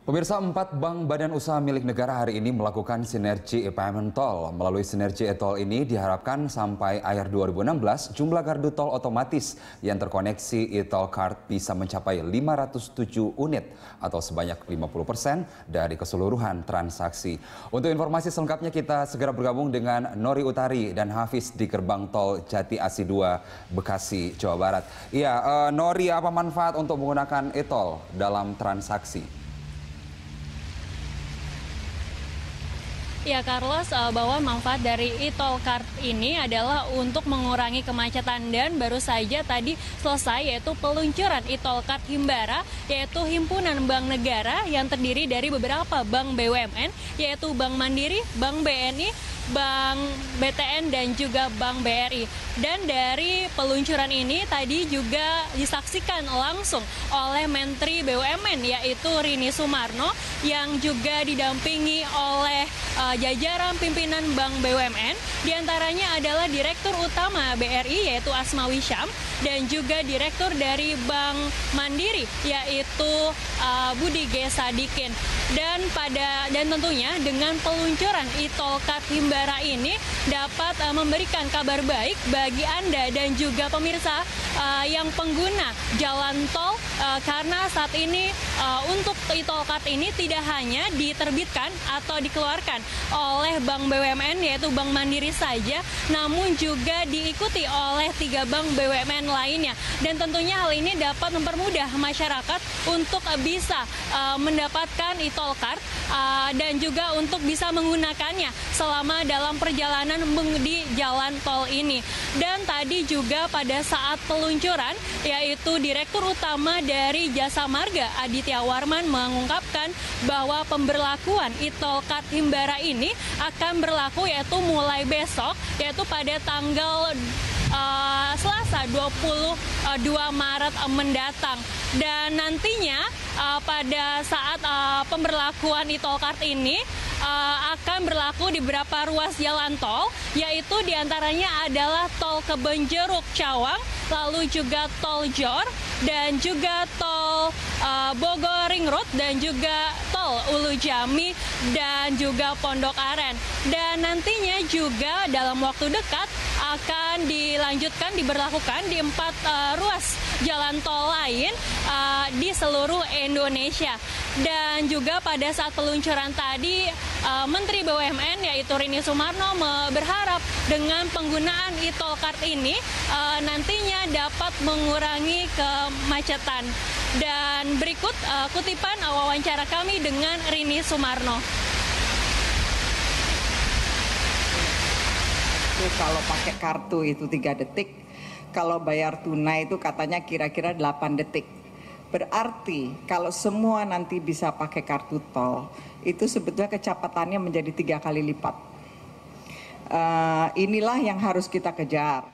Pemirsa, 4 bank badan usaha milik negara hari ini melakukan sinergi e-payment tol. Melalui sinergi e-tol ini diharapkan sampai akhir 2016 jumlah gardu tol otomatis yang terkoneksi e-tol card bisa mencapai 507 unit atau sebanyak 50% dari keseluruhan transaksi. Untuk informasi selengkapnya kita segera bergabung dengan Nori Utari dan Hafiz di gerbang tol Jati Asi 2 Bekasi, Jawa Barat. Iya, Nori, apa manfaat untuk menggunakan e-tol dalam transaksi? Ya, Carlos, bahwa manfaat dari e-tol card ini adalah untuk mengurangi kemacetan dan baru saja tadi selesai yaitu peluncuran e-tol card Himbara, yaitu himpunan bank negara yang terdiri dari beberapa bank BUMN, yaitu Bank Mandiri, Bank BNI, Bank BTN dan juga Bank BRI. Dan dari peluncuran ini tadi juga disaksikan langsung oleh Menteri BUMN yaitu Rini Sumarno yang juga didampingi oleh jajaran pimpinan Bank BUMN, diantaranya adalah Direktur Utama BRI yaitu Asmawi Syam dan juga Direktur dari Bank Mandiri yaitu Budi G. Sadikin. Dan tentunya dengan peluncuran e-tol card Himbara ini dapat memberikan kabar baik bagi Anda dan juga pemirsa yang pengguna jalan tol karena saat ini untuk e-tol card ini tidak hanya diterbitkan atau dikeluarkan oleh Bank BUMN yaitu Bank Mandiri saja, namun juga diikuti oleh 3 bank BUMN lainnya. Dan tentunya hal ini dapat mempermudah masyarakat untuk bisa mendapatkan e-tol card dan juga untuk bisa menggunakannya selama dalam perjalanan di jalan tol ini. Dan tadi juga pada saat peluncuran yaitu Direktur Utama dari Jasa Marga Aditya Warman mengungkapkan bahwa pemberlakuan e-tol card Himbara ini akan berlaku yaitu mulai besok yaitu pada tanggal Selasa 22 Maret mendatang. Dan nantinya pada saat pemberlakuan e-tol card ini akan berlaku di beberapa ruas jalan tol, yaitu diantaranya adalah tol Kebenjeruk Cawang, lalu juga tol Jor, dan juga tol Bogor Ring Road, dan juga tol Ulu Jami, dan juga Pondok Aren. Dan nantinya juga dalam waktu dekat akan diberlakukan di 4 ruas jalan tol lain di seluruh Indonesia. Dan juga pada saat peluncuran tadi Menteri BUMN yaitu Rini Sumarno berharap dengan penggunaan e-tol card ini nantinya dapat mengurangi kemacetan. Dan berikut kutipan wawancara kami dengan Rini Sumarno. Kalau pakai kartu itu 3 detik, kalau bayar tunai itu katanya kira-kira 8 detik. Berarti kalau semua nanti bisa pakai kartu tol, itu sebetulnya kecepatannya menjadi 3 kali lipat. Inilah yang harus kita kejar.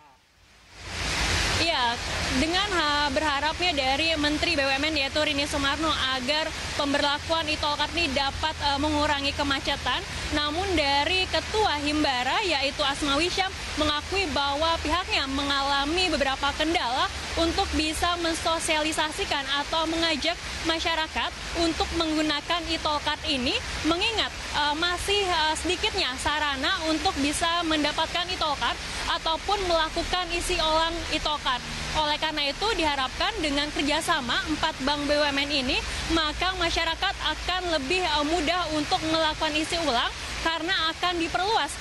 Iya, dengan berharapnya dari Menteri BUMN yaitu Rini Sumarno agar pemberlakuan e-tol card ini dapat mengurangi kemacetan. Namun dari Ketua Himbara yaitu Asmawi Syam mengakui bahwa pihaknya mengalami beberapa kendala untuk bisa mensosialisasikan atau mengajak masyarakat untuk menggunakan e-tol card ini, mengingat masih sedikitnya sarana untuk bisa mendapatkan e-tol card ataupun melakukan isi ulang e-tol card. Oleh karena itu diharapkan dengan kerjasama 4 bank BUMN ini, maka masyarakat akan lebih mudah untuk melakukan isi ulang karena akan diperluas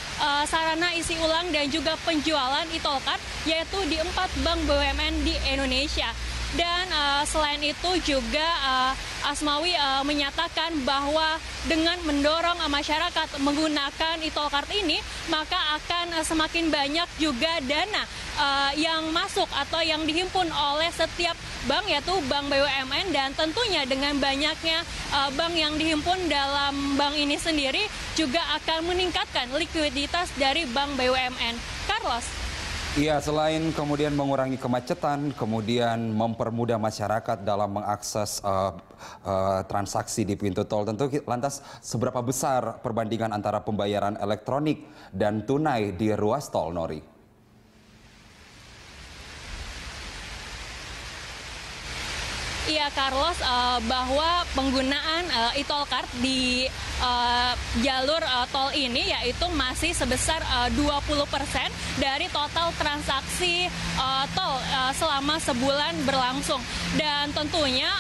sarana isi ulang dan juga penjualan e-tol card yaitu di 4 bank BUMN di Indonesia. Dan selain itu juga Asmawi menyatakan bahwa dengan mendorong masyarakat menggunakan e-tol card ini, maka akan semakin banyak juga dana yang masuk atau yang dihimpun oleh setiap bank yaitu bank BUMN. Dan tentunya dengan banyaknya bank yang dihimpun dalam bank ini sendiri juga akan meningkatkan likuiditas dari bank BUMN. Carlos. Iya, selain kemudian mengurangi kemacetan, kemudian mempermudah masyarakat dalam mengakses transaksi di pintu tol, tentu lantas seberapa besar perbandingan antara pembayaran elektronik dan tunai di ruas tol, Nori? Iya, Carlos, bahwa penggunaan e-tol card di jalur tol ini yaitu masih sebesar 20% dari total transaksi tol selama sebulan berlangsung. Dan tentunya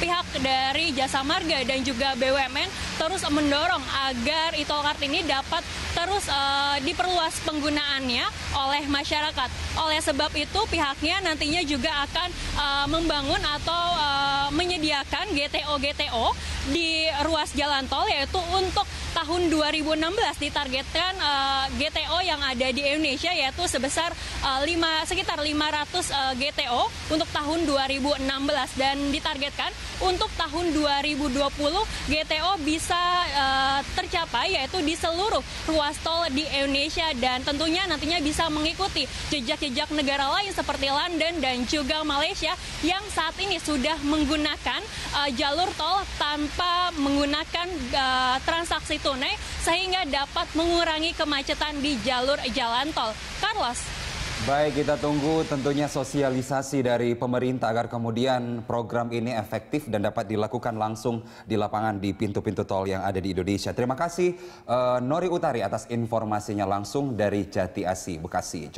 pihak dari Jasa Marga dan juga BUMN terus mendorong agar e-tol card ini dapat terus diperluas penggunaannya oleh masyarakat. Oleh sebab itu pihaknya nantinya juga akan membangun atau menyediakan GTO di ruas jalan tol, yaitu untuk tahun 2016 ditargetkan GTO yang ada di Indonesia yaitu sebesar sekitar 500 GTO untuk tahun 2016, dan ditargetkan untuk tahun 2020 GTO bisa tercapai yaitu di seluruh ruas tol di Indonesia, dan tentunya nantinya bisa mengikuti jejak-jejak negara lain seperti London dan juga Malaysia yang saat ini sudah menggunakan jalur tol tanpa menggunakan transaksi tunai sehingga dapat mengurangi kemacetan di jalur jalan tol. Carlos. Baik, kita tunggu tentunya sosialisasi dari pemerintah agar kemudian program ini efektif dan dapat dilakukan langsung di lapangan di pintu-pintu tol yang ada di Indonesia. Terima kasih Nori Utari atas informasinya langsung dari Jati Asih, Bekasi.